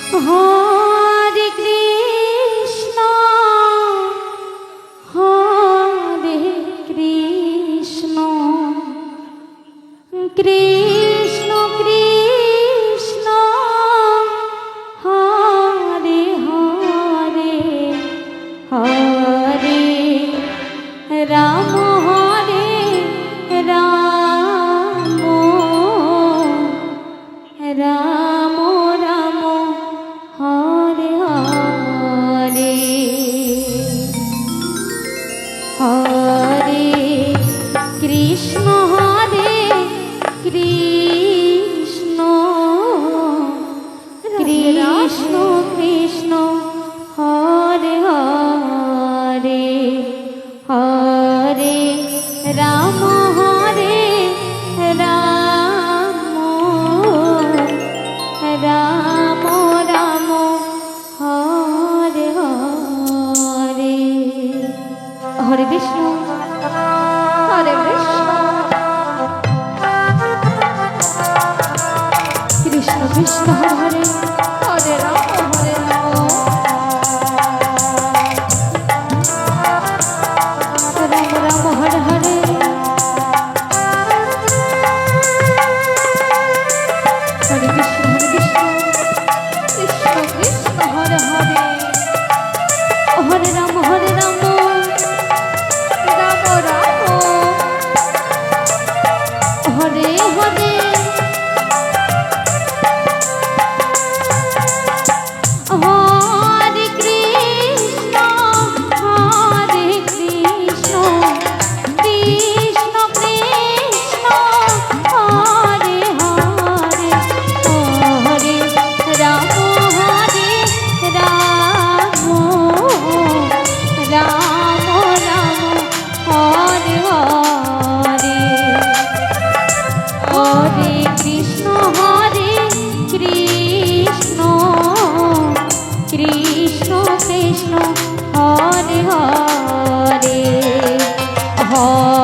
Hare Krishna Hare Krishna Krishna Krishna Hare Hare Hare Ram Hare Ram Ram Ram Hare Hare Hare Krishna Hare Krishna Krishna Krishna Hare Hare Hare Ram Hare Ram Ram Ram Hare Hare Hare Vishnu Hare Krishna Krishna Krishna Hare Hare Ram Hare Ram Ram Ram Hare Hare Hare Krishna Krishna Krishna Hare Hare Hare Ram Ram Ram Hare Hare Hare Krishna Hare Krishna Krishna Krishna Hare Hare Hare Ram Hare Ram Ram Ram Hare Hare Hare Krishna Hare Krishna Krishna Krishna Hare Hare Hare